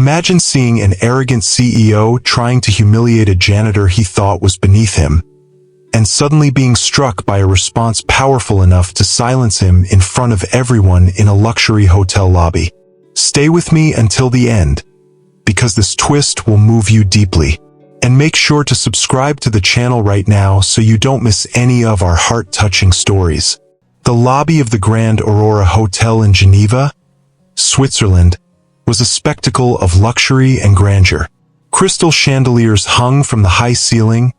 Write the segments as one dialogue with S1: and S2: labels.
S1: Imagine seeing an arrogant CEO trying to humiliate a janitor he thought was beneath him, and suddenly being struck by a response powerful enough to silence him in front of everyone in a luxury hotel lobby. Stay with me until the end, because this twist will move you deeply. And make sure to subscribe to the channel right now so you don't miss any of our heart-touching stories. The lobby of the Grand Aurora Hotel in Geneva, Switzerland, was a spectacle of luxury and grandeur. Crystal chandeliers hung from the high ceiling,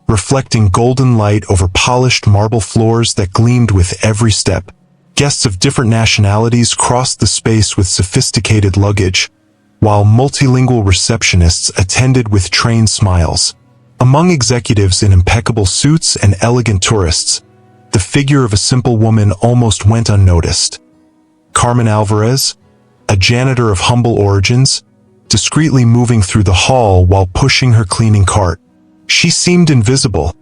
S1: reflecting golden light over polished marble floors that gleamed with every step. Guests of different nationalities crossed the space with sophisticated luggage, while multilingual receptionists attended with trained smiles. Among executives in impeccable suits and elegant tourists, the figure of a simple woman almost went unnoticed. Carmen Alvarez, a janitor of humble origins, discreetly moving through the hall while pushing her cleaning cart. She seemed invisible,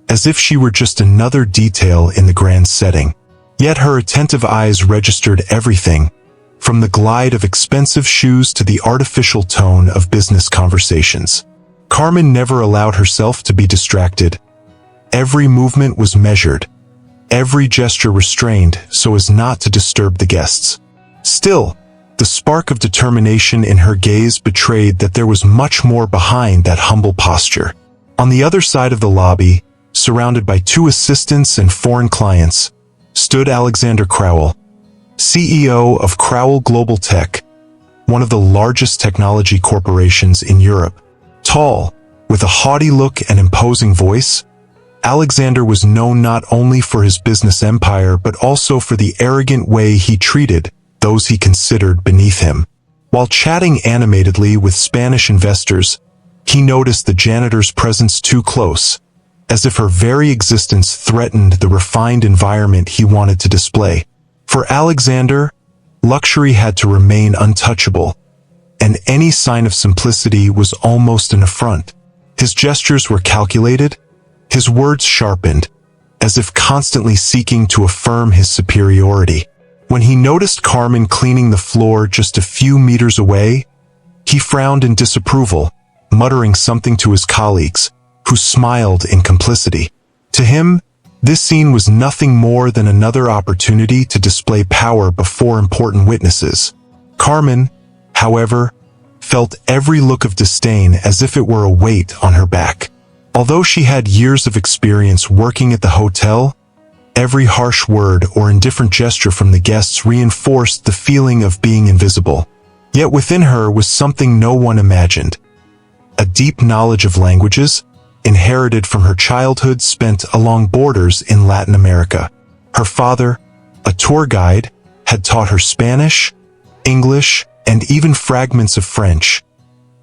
S1: as if she were just another detail in the grand setting. Yet her attentive eyes registered everything, from the glide of expensive shoes to the artificial tone of business conversations. Carmen never allowed herself to be distracted. Every movement was measured, every gesture restrained so as not to disturb the guests. Still, the spark of determination in her gaze betrayed that there was much more behind that humble posture. On the other side of the lobby, surrounded by 2 assistants and foreign clients, stood Alexander Crowell, CEO of Crowell Global Tech, one of the largest technology corporations in Europe. Tall, with a haughty look and imposing voice, Alexander was known not only for his business empire but also for the arrogant way he treated those he considered beneath him. While chatting animatedly with Spanish investors, he noticed the janitor's presence too close, as if her very existence threatened the refined environment he wanted to display. For Alexander, luxury had to remain untouchable, and any sign of simplicity was almost an affront. His gestures were calculated, his words sharpened, as if constantly seeking to affirm his superiority. When he noticed Carmen cleaning the floor just a few meters away, he frowned in disapproval, muttering something to his colleagues, who smiled in complicity. To him, this scene was nothing more than another opportunity to display power before important witnesses. Carmen, however, felt every look of disdain as if it were a weight on her back. Although she had years of experience working at the hotel, every harsh word or indifferent gesture from the guests reinforced the feeling of being invisible. Yet within her was something no one imagined. A deep knowledge of languages, inherited from her childhood spent along borders in Latin America. Her father, a tour guide, had taught her Spanish, English, and even fragments of French,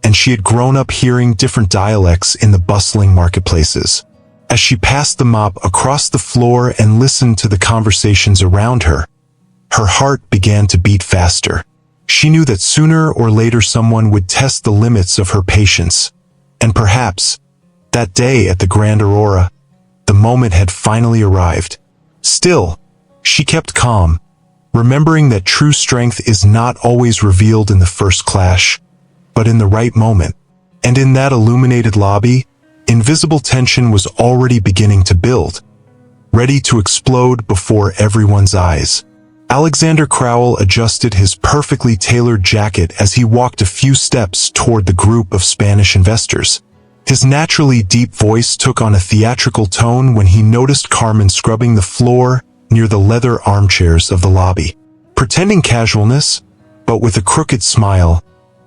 S1: and she had grown up hearing different dialects in the bustling marketplaces. As she passed the mop across the floor and listened to the conversations around her, her heart began to beat faster. She knew that sooner or later someone would test the limits of her patience, and perhaps, that day at the Grand Aurora, the moment had finally arrived. Still, she kept calm, remembering that true strength is not always revealed in the first clash, but in the right moment. And in that illuminated lobby, invisible tension was already beginning to build, ready to explode before everyone's eyes. Alexander Crowell adjusted his perfectly tailored jacket as he walked a few steps toward the group of Spanish investors. His naturally deep voice took on a theatrical tone when he noticed Carmen scrubbing the floor near the leather armchairs of the lobby. Pretending casualness, but with a crooked smile,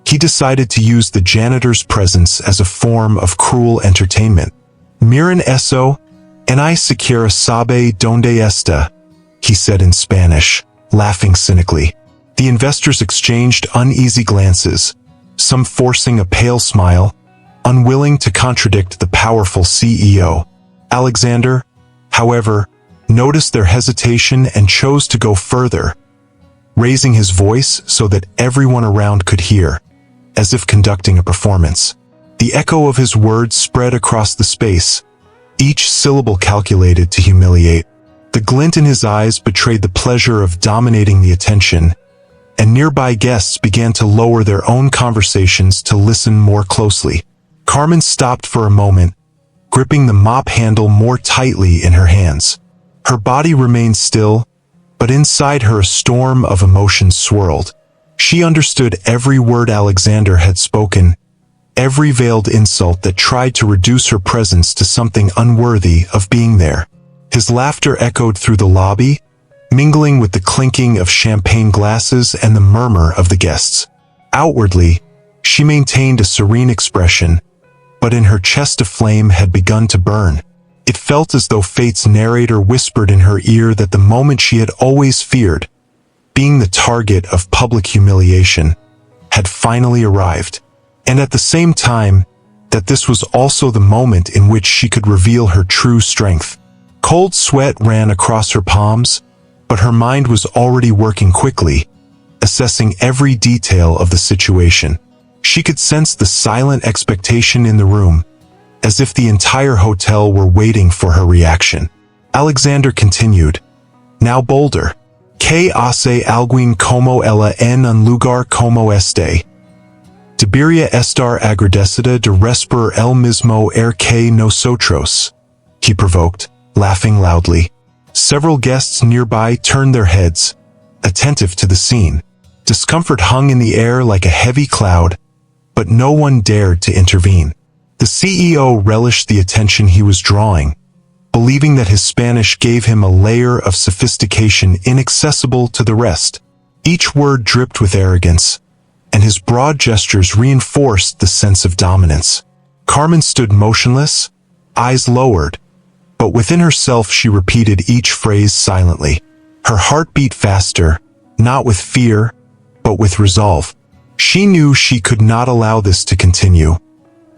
S1: he decided to use the janitor's presence as a form of cruel entertainment. "Miren eso, en I siquiera sabe donde está," he said in Spanish, laughing cynically. The investors exchanged uneasy glances, some forcing a pale smile, unwilling to contradict the powerful CEO. Alexander, however, noticed their hesitation and chose to go further, raising his voice so that everyone around could hear, as if conducting a performance. The echo of his words spread across the space, each syllable calculated to humiliate. The glint in his eyes betrayed the pleasure of dominating the attention, and nearby guests began to lower their own conversations to listen more closely. Carmen stopped for a moment, gripping the mop handle more tightly in her hands. Her body remained still, but inside her a storm of emotions swirled. She understood every word Alexander had spoken, every veiled insult that tried to reduce her presence to something unworthy of being there. His laughter echoed through the lobby, mingling with the clinking of champagne glasses and the murmur of the guests. Outwardly, she maintained a serene expression, but in her chest a flame had begun to burn. It felt as though fate's narrator whispered in her ear that the moment she had always feared, being the target of public humiliation, had finally arrived. And at the same time, that this was also the moment in which she could reveal her true strength. Cold sweat ran across her palms, but her mind was already working quickly, assessing every detail of the situation. She could sense the silent expectation in the room, as if the entire hotel were waiting for her reaction. Alexander continued, now bolder. Que hace alguien como ella en un lugar como este? Debería estar agradecida de respirar el mismo air que nosotros, he provoked, laughing loudly. Several guests nearby turned their heads, attentive to the scene. Discomfort hung in the air like a heavy cloud, but no one dared to intervene. The CEO relished the attention he was drawing, believing that his Spanish gave him a layer of sophistication inaccessible to the rest. Each word dripped with arrogance, and his broad gestures reinforced the sense of dominance. Carmen stood motionless, eyes lowered, but within herself she repeated each phrase silently. Her heart beat faster, not with fear, but with resolve. She knew she could not allow this to continue,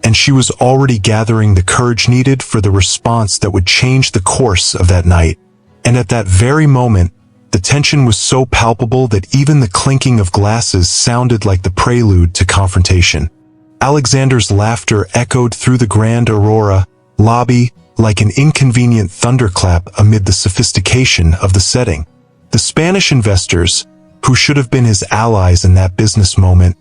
S1: and she was already gathering the courage needed for the response that would change the course of that night. And at that very moment, the tension was so palpable that even the clinking of glasses sounded like the prelude to confrontation. Alexander's laughter echoed through the Grand Aurora lobby like an inconvenient thunderclap amid the sophistication of the setting. The Spanish investors, who should have been his allies in that business moment,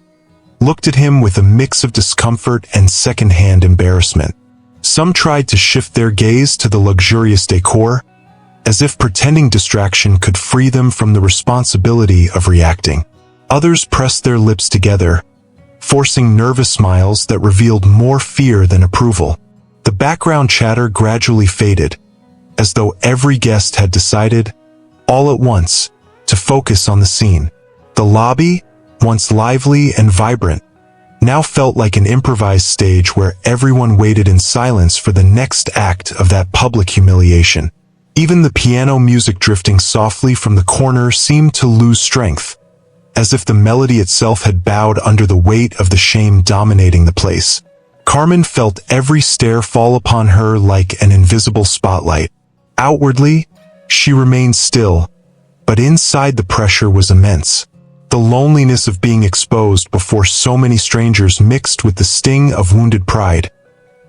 S1: looked at him with a mix of discomfort and second-hand embarrassment. Some tried to shift their gaze to the luxurious decor, as if pretending distraction could free them from the responsibility of reacting. Others pressed their lips together, forcing nervous smiles that revealed more fear than approval. The background chatter gradually faded, as though every guest had decided, all at once, to focus on the scene. The lobby, once lively and vibrant, now felt like an improvised stage where everyone waited in silence for the next act of that public humiliation. Even the piano music drifting softly from the corner seemed to lose strength, as if the melody itself had bowed under the weight of the shame dominating the place. Carmen felt every stare fall upon her like an invisible spotlight. Outwardly, she remained still, but inside the pressure was immense. The loneliness of being exposed before so many strangers mixed with the sting of wounded pride,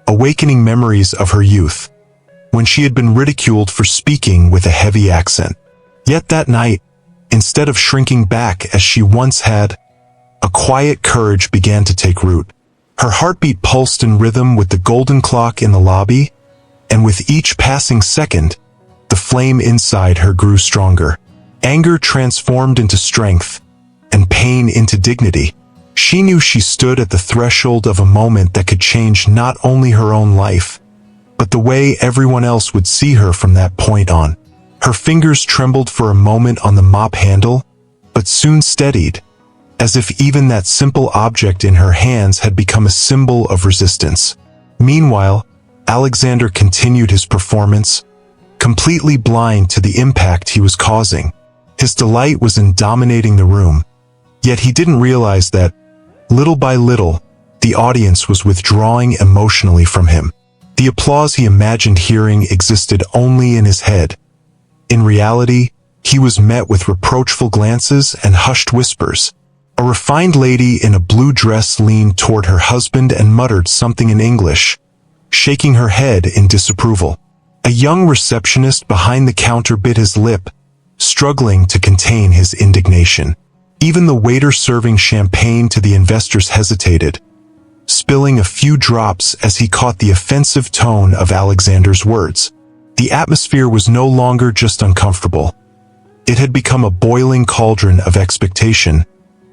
S1: awakening memories of her youth, when she had been ridiculed for speaking with a heavy accent. Yet that night, instead of shrinking back as she once had, a quiet courage began to take root. Her heartbeat pulsed in rhythm with the golden clock in the lobby, and with each passing second, the flame inside her grew stronger. Anger transformed into strength, and pain into dignity. She knew she stood at the threshold of a moment that could change not only her own life, but the way everyone else would see her from that point on. Her fingers trembled for a moment on the mop handle, but soon steadied, as if even that simple object in her hands had become a symbol of resistance. Meanwhile, Alexander continued his performance, completely blind to the impact he was causing. His delight was in dominating the room, yet he didn't realize that, little by little, the audience was withdrawing emotionally from him. The applause he imagined hearing existed only in his head. In reality, he was met with reproachful glances and hushed whispers. A refined lady in a blue dress leaned toward her husband and muttered something in English, shaking her head in disapproval. A young receptionist behind the counter bit his lip, struggling to contain his indignation. Even the waiter serving champagne to the investors hesitated, spilling a few drops as he caught the offensive tone of Alexander's words. The atmosphere was no longer just uncomfortable. It had become a boiling cauldron of expectation,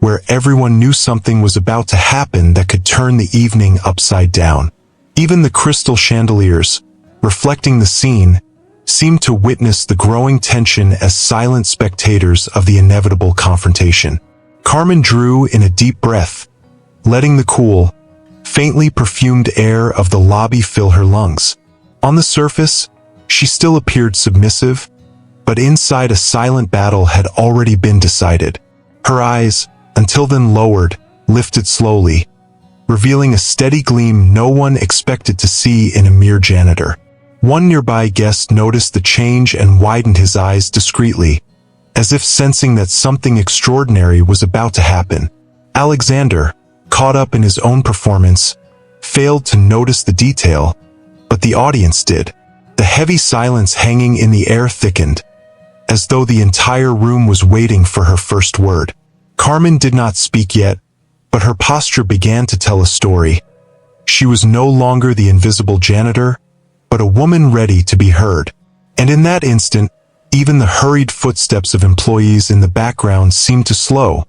S1: where everyone knew something was about to happen that could turn the evening upside down. Even the crystal chandeliers, reflecting the scene, seemed to witness the growing tension as silent spectators of the inevitable confrontation. Carmen drew in a deep breath, letting the cool, faintly perfumed air of the lobby fill her lungs. On the surface, she still appeared submissive, but inside a silent battle had already been decided. Her eyes, until then lowered, lifted slowly, revealing a steady gleam no one expected to see in a mere janitor. One nearby guest noticed the change and widened his eyes discreetly, as if sensing that something extraordinary was about to happen. Alexander, caught up in his own performance, failed to notice the detail, but the audience did. The heavy silence hanging in the air thickened, as though the entire room was waiting for her first word. Carmen did not speak yet, but her posture began to tell a story. She was no longer the invisible janitor, but a woman ready to be heard. And in that instant, even the hurried footsteps of employees in the background seemed to slow,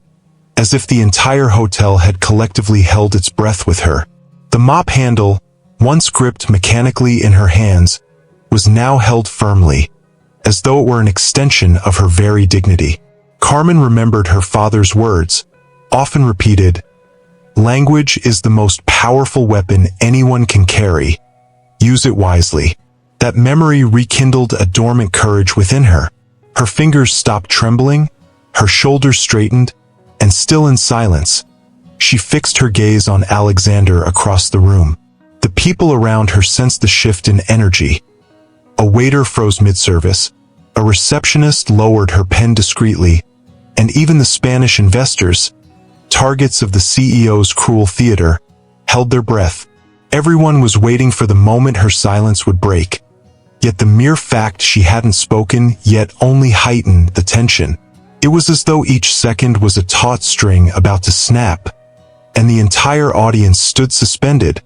S1: as if the entire hotel had collectively held its breath with her. The mop handle, once gripped mechanically in her hands, was now held firmly, as though it were an extension of her very dignity. Carmen remembered her father's words, often repeated, "Language is the most powerful weapon anyone can carry. Use it wisely." That memory rekindled a dormant courage within her. Her fingers stopped trembling, her shoulders straightened, and still in silence, she fixed her gaze on Alexander across the room. The people around her sensed the shift in energy. A waiter froze mid-service, a receptionist lowered her pen discreetly, and even the Spanish investors, targets of the CEO's cruel theater, held their breath. Everyone was waiting for the moment her silence would break. Yet the mere fact she hadn't spoken yet only heightened the tension. It was as though each second was a taut string about to snap, and the entire audience stood suspended,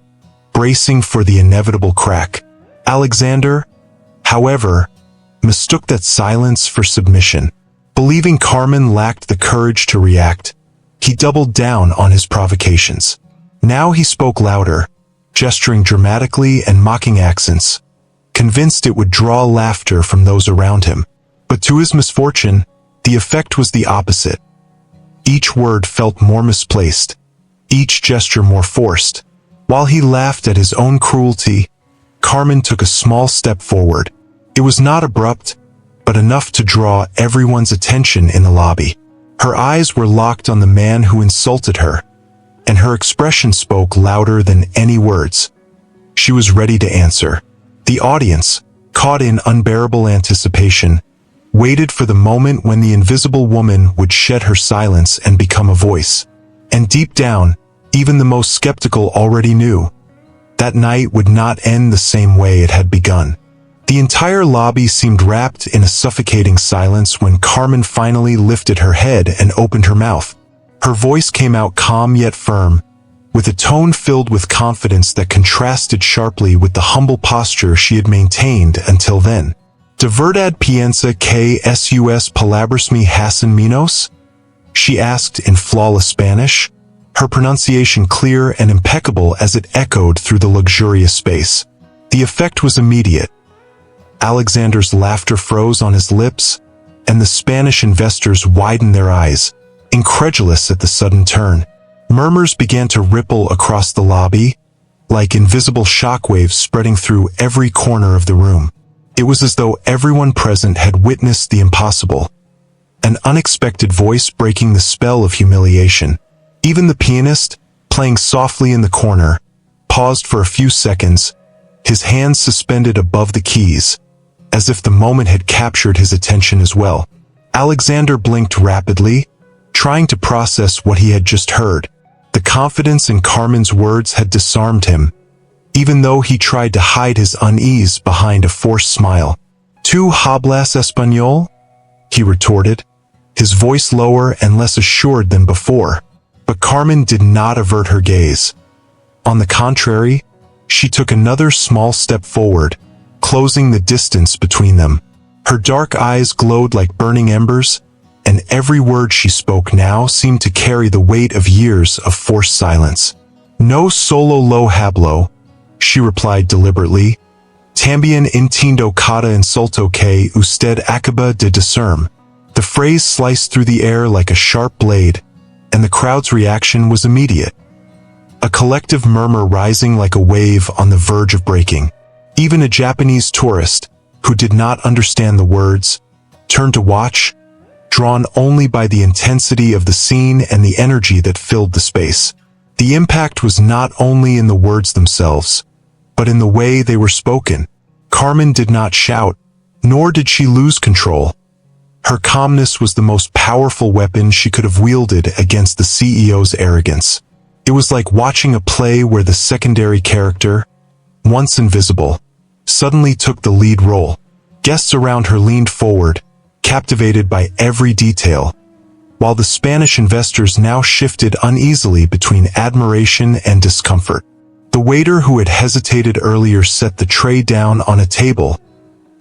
S1: bracing for the inevitable crack. Alexander, however, mistook that silence for submission. Believing Carmen lacked the courage to react, he doubled down on his provocations. Now he spoke louder, gesturing dramatically and mocking accents, convinced it would draw laughter from those around him. But to his misfortune, the effect was the opposite. Each word felt more misplaced, each gesture more forced. While he laughed at his own cruelty, Carmen took a small step forward. It was not abrupt, but enough to draw everyone's attention in the lobby. Her eyes were locked on the man who insulted her, and her expression spoke louder than any words. She was ready to answer. The audience, caught in unbearable anticipation, waited for the moment when the invisible woman would shed her silence and become a voice. And deep down, even the most skeptical already knew, that night would not end the same way it had begun. The entire lobby seemed wrapped in a suffocating silence when Carmen finally lifted her head and opened her mouth. Her voice came out calm yet firm, with a tone filled with confidence that contrasted sharply with the humble posture she had maintained until then. "De verdad piensa que sus palabras me hacen menos?" she asked in flawless Spanish, her pronunciation clear and impeccable as it echoed through the luxurious space. The effect was immediate. Alexander's laughter froze on his lips, and the Spanish investors widened their eyes, incredulous at the sudden turn. Murmurs began to ripple across the lobby, like invisible shockwaves spreading through every corner of the room. It was as though everyone present had witnessed the impossible, an unexpected voice breaking the spell of humiliation. Even the pianist, playing softly in the corner, paused for a few seconds, his hands suspended above the keys, as if the moment had captured his attention as well. Alexander blinked rapidly, trying to process what he had just heard. The confidence in Carmen's words had disarmed him, even though he tried to hide his unease behind a forced smile. "¿Tú hablas español?" he retorted, his voice lower and less assured than before. But Carmen did not avert her gaze. On the contrary, she took another small step forward, closing the distance between them. Her dark eyes glowed like burning embers, and every word she spoke now seemed to carry the weight of years of forced silence. "No solo lo hablo," she replied deliberately. "También entiendo cada insulto que usted acaba de decirme." The phrase sliced through the air like a sharp blade, and the crowd's reaction was immediate. A collective murmur rising like a wave on the verge of breaking. Even a Japanese tourist, who did not understand the words, turned to watch, drawn only by the intensity of the scene and the energy that filled the space. The impact was not only in the words themselves, but in the way they were spoken. Carmen did not shout, nor did she lose control. Her calmness was the most powerful weapon she could have wielded against the CEO's arrogance. It was like watching a play where the secondary character, once invisible, suddenly took the lead role. Guests around her leaned forward, captivated by every detail, while the Spanish investors now shifted uneasily between admiration and discomfort. The waiter who had hesitated earlier set the tray down on a table,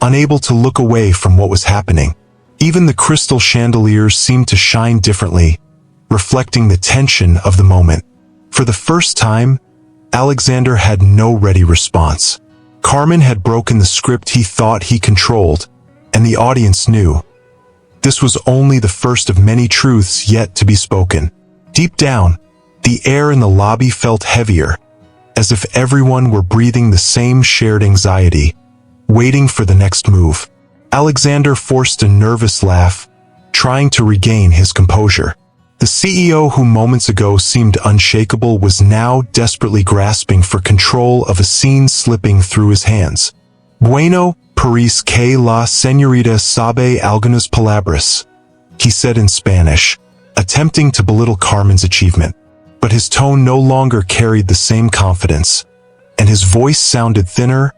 S1: unable to look away from what was happening. Even the crystal chandeliers seemed to shine differently, reflecting the tension of the moment. For the first time, Alexander had no ready response. Carmen had broken the script he thought he controlled, and the audience knew. This was only the first of many truths yet to be spoken. Deep down, the air in the lobby felt heavier, as if everyone were breathing the same shared anxiety, waiting for the next move. Alexander forced a nervous laugh, trying to regain his composure. The CEO who moments ago seemed unshakable was now desperately grasping for control of a scene slipping through his hands. "Bueno, parece que la señorita sabe algunas palabras," he said in Spanish, attempting to belittle Carmen's achievement. But his tone no longer carried the same confidence, and his voice sounded thinner,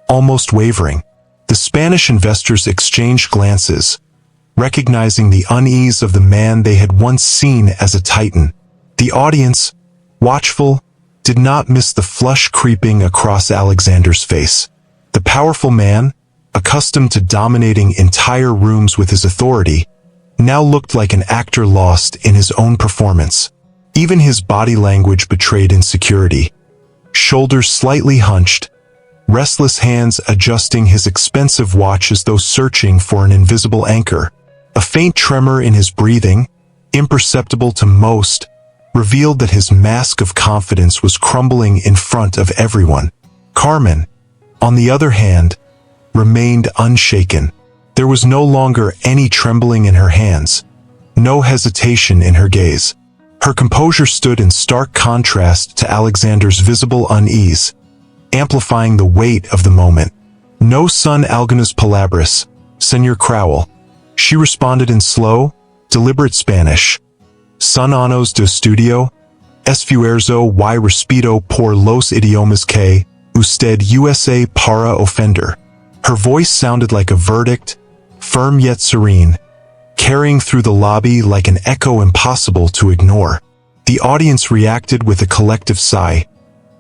S1: almost wavering. The Spanish investors exchanged glances, recognizing the unease of the man they had once seen as a titan. The audience, watchful, did not miss the flush creeping across Alexander's face. The powerful man, accustomed to dominating entire rooms with his authority, now looked like an actor lost in his own performance. Even his body language betrayed insecurity. Shoulders slightly hunched, restless hands adjusting his expensive watch as though searching for an invisible anchor. A faint tremor in his breathing, imperceptible to most, revealed that his mask of confidence was crumbling in front of everyone. Carmen, on the other hand, remained unshaken. There was no longer any trembling in her hands, no hesitation in her gaze. Her composure stood in stark contrast to Alexander's visible unease, amplifying the weight of the moment. "No son algunas palabras, Señor Crowell," she responded in slow, deliberate Spanish. "Son años de estudio, esfuerzo y respeto por los idiomas que usted usa para ofender." Her voice sounded like a verdict, firm yet serene, carrying through the lobby like an echo impossible to ignore. The audience reacted with a collective sigh,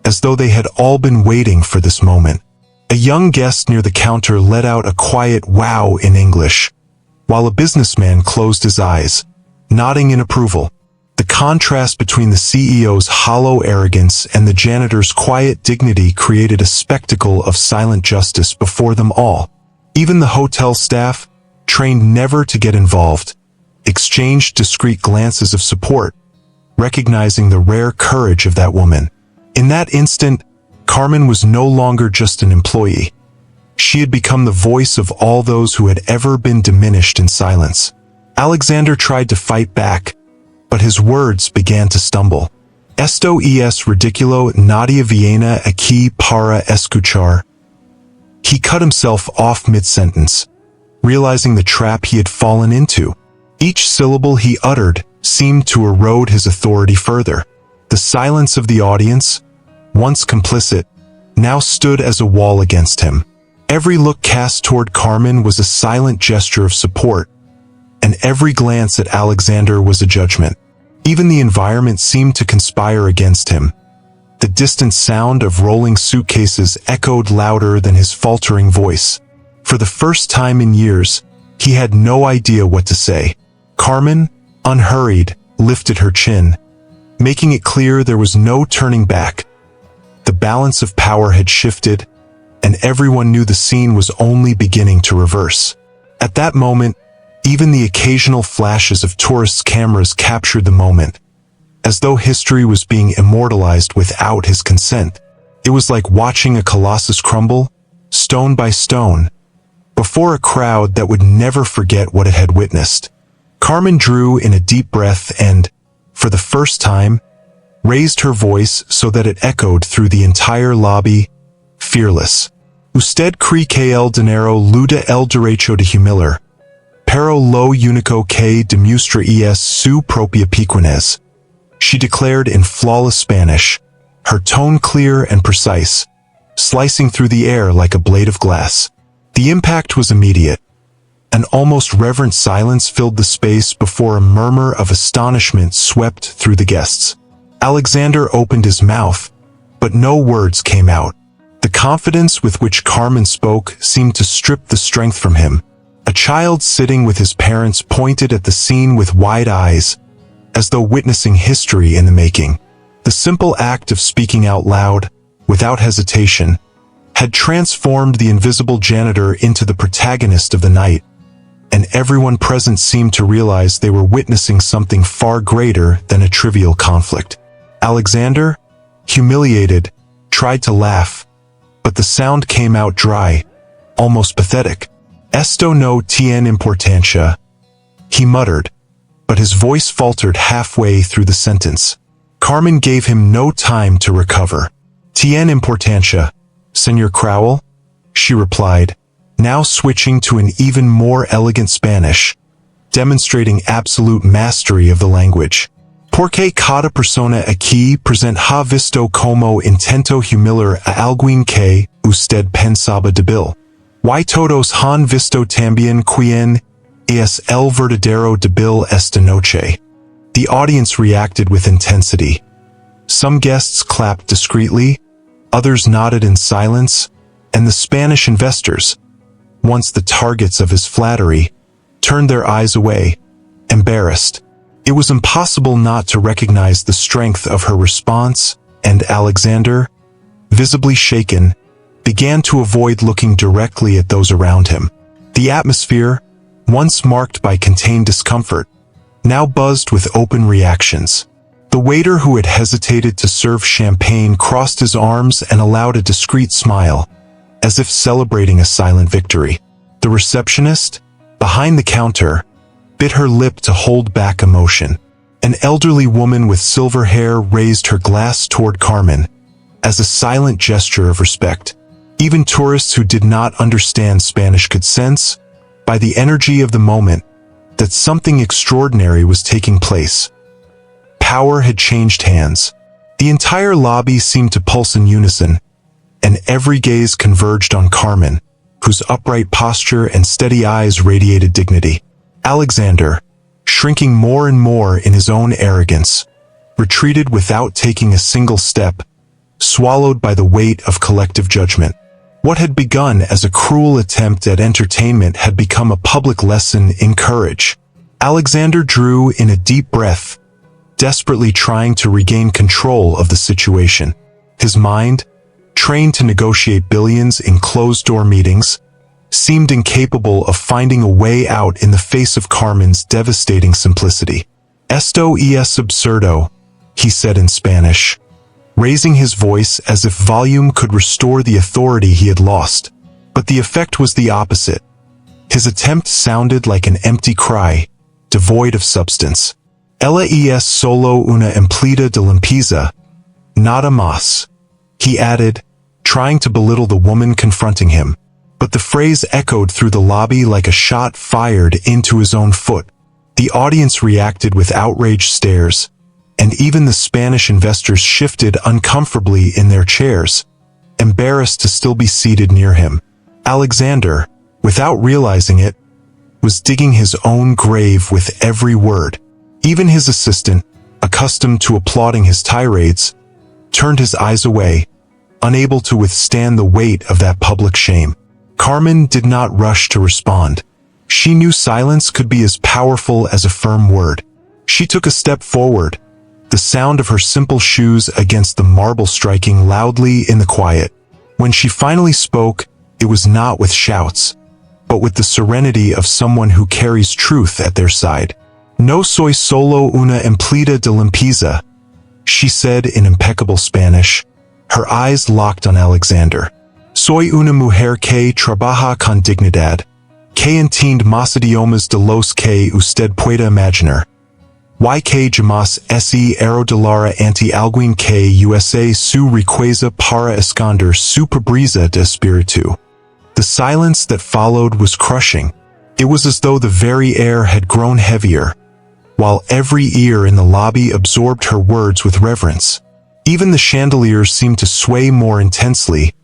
S1: as though they had all been waiting for this moment. A young guest near the counter let out a quiet wow in English, while a businessman closed his eyes, nodding in approval. The contrast between the CEO's hollow arrogance and the janitor's quiet dignity created a spectacle of silent justice before them all. Even the hotel staff, trained never to get involved, exchanged discreet glances of support, recognizing the rare courage of that woman. In that instant, Carmen was no longer just an employee. She had become the voice of all those who had ever been diminished in silence. Alexander tried to fight back, but his words began to stumble. "Esto es ridículo, nadie viene aquí para escuchar." He cut himself off mid-sentence, realizing the trap he had fallen into. Each syllable he uttered seemed to erode his authority further. The silence of the audience, once complicit, now stood as a wall against him. Every look cast toward Carmen was a silent gesture of support, and every glance at Alexander was a judgment. Even the environment seemed to conspire against him. The distant sound of rolling suitcases echoed louder than his faltering voice. For the first time in years, he had no idea what to say. Carmen, unhurried, lifted her chin, making it clear there was no turning back. The balance of power had shifted, and everyone knew the scene was only beginning to reverse. At that moment, even the occasional flashes of tourists' cameras captured the moment, as though history was being immortalized without his consent. It was like watching a colossus crumble, stone by stone, before a crowd that would never forget what it had witnessed. Carmen drew in a deep breath and, for the first time, raised her voice so that it echoed through the entire lobby, fearless. Usted cree que el dinero luda el derecho de humillar, pero lo único que demuestra es su propia pequeñez. She declared in flawless Spanish, her tone clear and precise, slicing through the air like a blade of glass. The impact was immediate. An almost reverent silence filled the space before a murmur of astonishment swept through the guests. Alexander opened his mouth, but no words came out. The confidence with which Carmen spoke seemed to strip the strength from him. A child sitting with his parents pointed at the scene with wide eyes, as though witnessing history in the making. The simple act of speaking out loud, without hesitation, had transformed the invisible janitor into the protagonist of the night, and everyone present seemed to realize they were witnessing something far greater than a trivial conflict. Alexander, humiliated, tried to laugh, but the sound came out dry, almost pathetic. Esto no tiene importancia, he muttered, but his voice faltered halfway through the sentence. Carmen gave him no time to recover. Tiene importancia, Señor Crowell, she replied, now switching to an even more elegant Spanish, demonstrating absolute mastery of the language. Porque cada persona aquí presente ha visto como intento humillar a alguien que usted pensaba débil. Y todos han visto también quién es el verdadero débil esta noche. The audience reacted with intensity. Some guests clapped discreetly, others nodded in silence, and the Spanish investors, once the targets of his flattery, turned their eyes away, embarrassed. It was impossible not to recognize the strength of her response, and Alexander, visibly shaken, began to avoid looking directly at those around him. The atmosphere, once marked by contained discomfort, now buzzed with open reactions. The waiter who had hesitated to serve champagne crossed his arms and allowed a discreet smile, as if celebrating a silent victory. The receptionist, behind the counter, bit her lip to hold back emotion. An elderly woman with silver hair raised her glass toward Carmen, as a silent gesture of respect. Even tourists who did not understand Spanish could sense, by the energy of the moment, that something extraordinary was taking place. Power had changed hands. The entire lobby seemed to pulse in unison, and every gaze converged on Carmen, whose upright posture and steady eyes radiated dignity. Alexander, shrinking more and more in his own arrogance, retreated without taking a single step, swallowed by the weight of collective judgment. What had begun as a cruel attempt at entertainment had become a public lesson in courage. Alexander drew in a deep breath, desperately trying to regain control of the situation. His mind, trained to negotiate billions in closed-door meetings, seemed incapable of finding a way out in the face of Carmen's devastating simplicity. Esto es absurdo, he said in Spanish, raising his voice as if volume could restore the authority he had lost. But the effect was the opposite. His attempt sounded like an empty cry, devoid of substance. Ella es solo una empleada de limpieza, nada más, he added, trying to belittle the woman confronting him. But the phrase echoed through the lobby like a shot fired into his own foot. The audience reacted with outraged stares, and even the Spanish investors shifted uncomfortably in their chairs, embarrassed to still be seated near him. Alexander, without realizing it, was digging his own grave with every word. Even his assistant, accustomed to applauding his tirades, turned his eyes away, unable to withstand the weight of that public shame. Carmen did not rush to respond. She knew silence could be as powerful as a firm word. She took a step forward, the sound of her simple shoes against the marble striking loudly in the quiet. When she finally spoke, it was not with shouts, but with the serenity of someone who carries truth at their side. "No soy solo una empleada de limpieza," she said in impeccable Spanish, her eyes locked on Alexander. "Soy una mujer que trabaja con dignidad, que entiende más idiomas de los que usted pueda imaginar. Y que jamás se arrodillará ante alguien que usa su riqueza para esconder su pobreza de espíritu." The silence that followed was crushing. It was as though the very air had grown heavier, while every ear in the lobby absorbed her words with reverence. Even the chandeliers seemed to sway more intensely,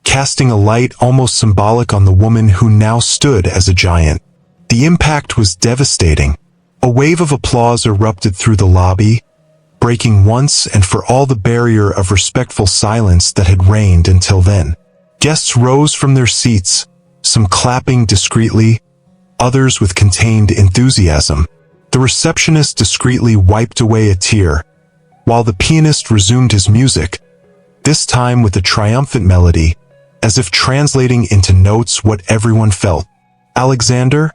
S1: casting a light almost symbolic on the woman who now stood as a giant. The impact was devastating. A wave of applause erupted through the lobby, breaking once and for all the barrier of respectful silence that had reigned until then. Guests rose from their seats, some clapping discreetly, others with contained enthusiasm. The receptionist discreetly wiped away a tear, while the pianist resumed his music, this time with a triumphant melody, as if translating into notes what everyone felt. Alexander,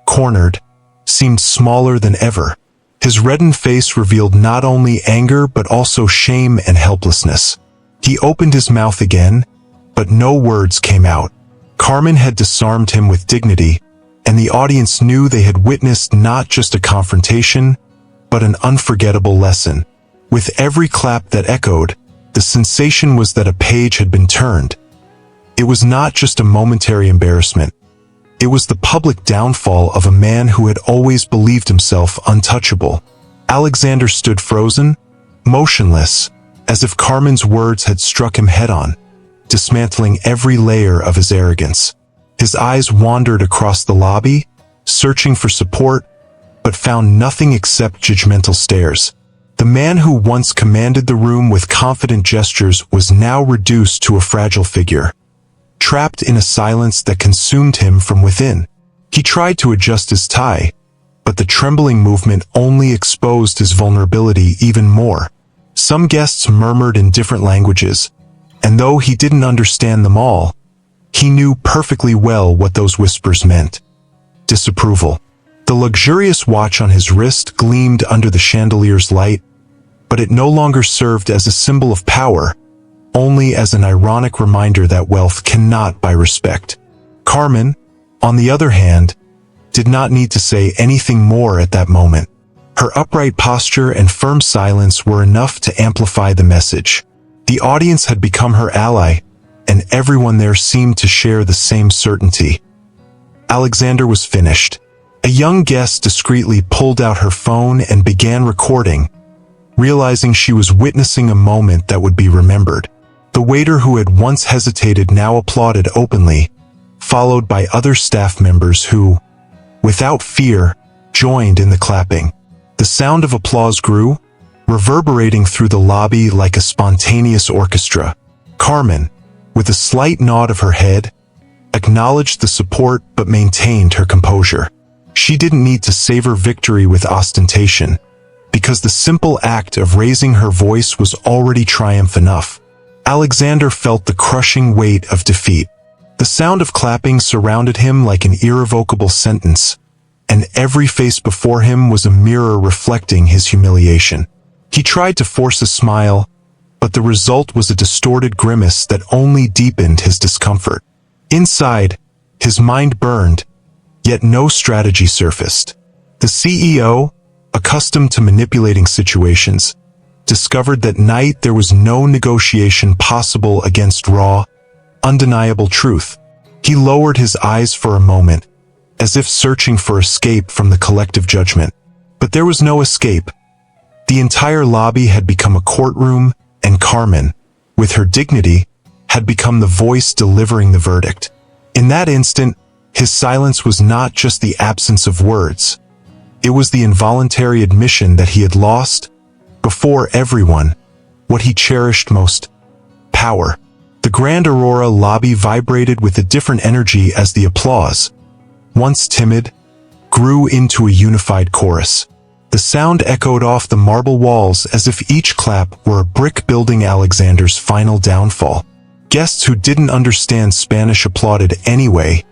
S1: cornered, seemed smaller than ever. His reddened face revealed not only anger but also shame and helplessness. He opened his mouth again, but no words came out. Carmen had disarmed him with dignity, and the audience knew they had witnessed not just a confrontation, but an unforgettable lesson. With every clap that echoed, the sensation was that a page had been turned. It was not just a momentary embarrassment. It was the public downfall of a man who had always believed himself untouchable. Alexander stood frozen, motionless, as if Carmen's words had struck him head-on, dismantling every layer of his arrogance. His eyes wandered across the lobby, searching for support, but found nothing except judgmental stares. The man who once commanded the room with confident gestures was now reduced to a fragile figure, trapped in a silence that consumed him from within. He tried to adjust his tie, but the trembling movement only exposed his vulnerability even more. Some guests murmured in different languages, and though he didn't understand them all, he knew perfectly well what those whispers meant. Disapproval. The luxurious watch on his wrist gleamed under the chandelier's light, but it no longer served as a symbol of power, only as an ironic reminder that wealth cannot buy respect. Carmen, on the other hand, did not need to say anything more at that moment. Her upright posture and firm silence were enough to amplify the message. The audience had become her ally, and everyone there seemed to share the same certainty. Alexander was finished. A young guest discreetly pulled out her phone and began recording, realizing she was witnessing a moment that would be remembered. The waiter who had once hesitated now applauded openly, followed by other staff members who, without fear, joined in the clapping. The sound of applause grew, reverberating through the lobby like a spontaneous orchestra. Carmen, with a slight nod of her head, acknowledged the support but maintained her composure. She didn't need to savor victory with ostentation, because the simple act of raising her voice was already triumph enough. Alexander felt the crushing weight of defeat. The sound of clapping surrounded him like an irrevocable sentence, and every face before him was a mirror reflecting his humiliation. He tried to force a smile, but the result was a distorted grimace that only deepened his discomfort. Inside, his mind burned, yet no strategy surfaced. The CEO, accustomed to manipulating situations, discovered that night there was no negotiation possible against raw, undeniable truth. He lowered his eyes for a moment, as if searching for escape from the collective judgment. But there was no escape. The entire lobby had become a courtroom, and Carmen, with her dignity, had become the voice delivering the verdict. In that instant, His silence was not just the absence of words. It was the involuntary admission that he had lost, before everyone, what he cherished most: power. The Grand Aurora lobby vibrated with a different energy as the applause, once timid, grew into a unified chorus. The sound echoed off the marble walls as if each clap were a brick building Alexander's final downfall. Guests who didn't understand Spanish applauded anyway,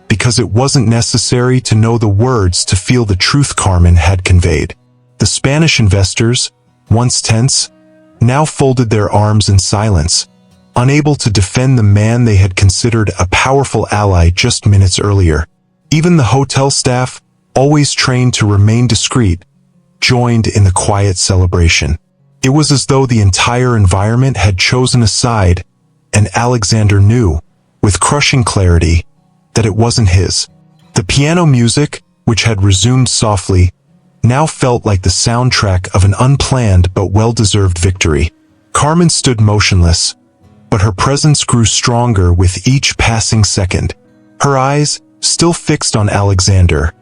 S1: because it wasn't necessary to know the words to feel the truth Carmen had conveyed. The Spanish investors, once tense, now folded their arms in silence, unable to defend the man they had considered a powerful ally just minutes earlier. Even the hotel staff, always trained to remain discreet, joined in the quiet celebration. It was as though the entire environment had chosen a side, and Alexander knew, with crushing clarity, that it wasn't his. The piano music, which had resumed softly, now felt like the soundtrack of an unplanned but well-deserved victory. Carmen stood motionless, but her presence grew stronger with each passing second. Her eyes, still fixed on Alexander,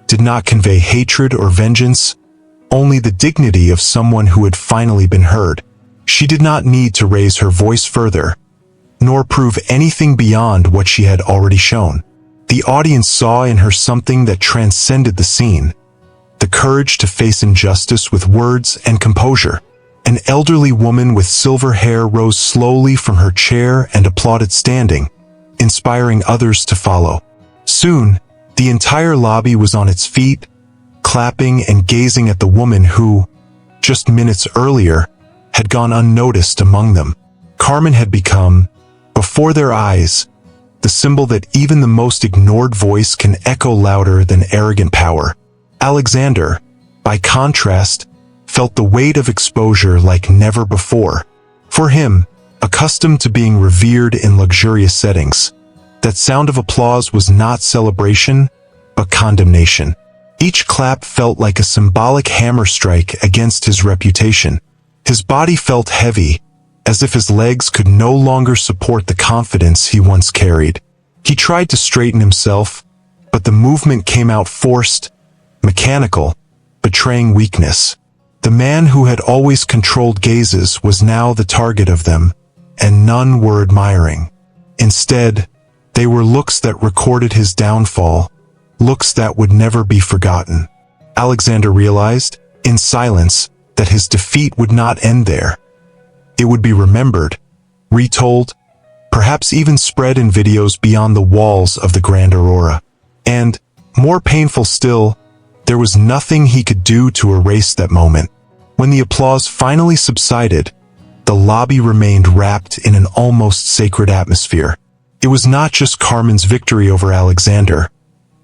S1: did not convey hatred or vengeance, only the dignity of someone who had finally been heard. She did not need to raise her voice further, nor prove anything beyond what she had already shown. The audience saw in her something that transcended the scene: the courage to face injustice with words and composure. An elderly woman with silver hair rose slowly from her chair and applauded standing, inspiring others to follow. Soon, the entire lobby was on its feet, clapping and gazing at the woman who, just minutes earlier, had gone unnoticed among them. Carmen had become, before their eyes, the symbol that even the most ignored voice can echo louder than arrogant power. Alexander, by contrast, felt the weight of exposure like never before. For him, accustomed to being revered in luxurious settings, that sound of applause was not celebration, but condemnation. Each clap felt like a symbolic hammer strike against his reputation. His body felt heavy, as if his legs could no longer support the confidence he once carried. He tried to straighten himself, but the movement came out forced, mechanical, betraying weakness. The man who had always controlled gazes was now the target of them, and none were admiring. Instead, they were looks that recorded his downfall, looks that would never be forgotten. Alexander realized, in silence, that his defeat would not end there. It would be remembered, retold, perhaps even spread in videos beyond the walls of the Grand Aurora. And, more painful still, there was nothing he could do to erase that moment. When the applause finally subsided, the lobby remained wrapped in an almost sacred atmosphere. It was not just Carmen's victory over Alexander.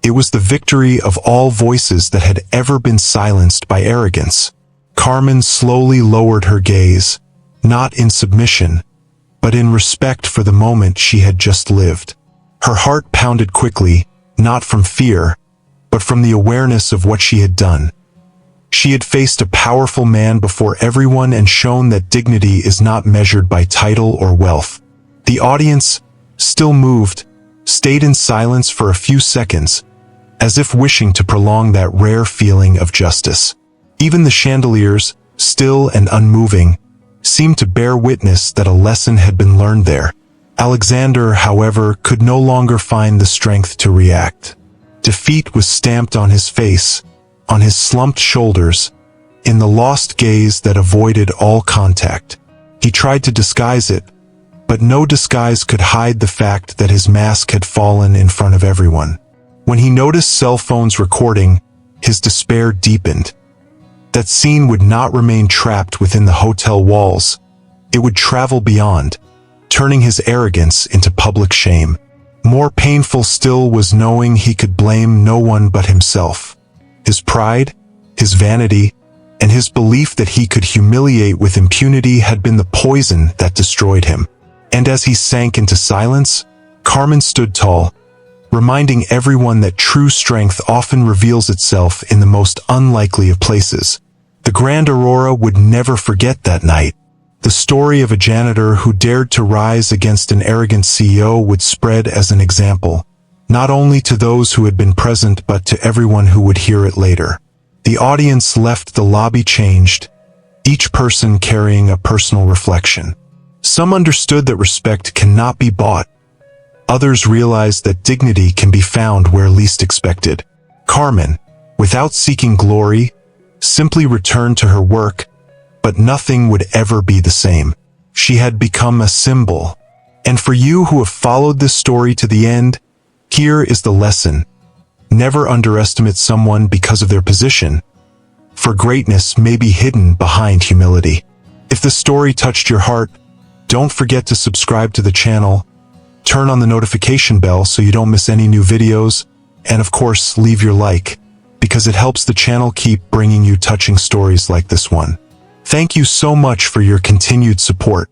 S1: It was the victory of all voices that had ever been silenced by arrogance. Carmen slowly lowered her gaze, not in submission, but in respect for the moment she had just lived. Her heart pounded quickly, not from fear, but from the awareness of what she had done. She had faced a powerful man before everyone and shown that dignity is not measured by title or wealth. The audience, still moved, stayed in silence for a few seconds, as if wishing to prolong that rare feeling of justice. Even the chandeliers, still and unmoving, seemed to bear witness that a lesson had been learned there. Alexander, however, could no longer find the strength to react. Defeat was stamped on his face, on his slumped shoulders, in the lost gaze that avoided all contact. He tried to disguise it, but no disguise could hide the fact that his mask had fallen in front of everyone. When he noticed cell phones recording, his despair deepened. That scene would not remain trapped within the hotel walls. It would travel beyond, turning his arrogance into public shame. More painful still was knowing he could blame no one but himself. His pride, his vanity, and his belief that he could humiliate with impunity had been the poison that destroyed him. And as he sank into silence, Carmen stood tall, reminding everyone that true strength often reveals itself in the most unlikely of places. The Grand Aurora would never forget that night. The story of a janitor who dared to rise against an arrogant CEO would spread as an example, not only to those who had been present but to everyone who would hear it later. The audience left the lobby changed, each person carrying a personal reflection. Some understood that respect cannot be bought. Others realized that dignity can be found where least expected. Carmen, without seeking glory, simply returned to her work, but nothing would ever be the same. She had become a symbol. And for you who have followed this story to the end, here is the lesson. Never underestimate someone because of their position, for greatness may be hidden behind humility. If the story touched your heart, don't forget to subscribe to the channel, turn on the notification bell so you don't miss any new videos, and of course, leave your like, because it helps the channel keep bringing you touching stories like this one. Thank you so much for your continued support.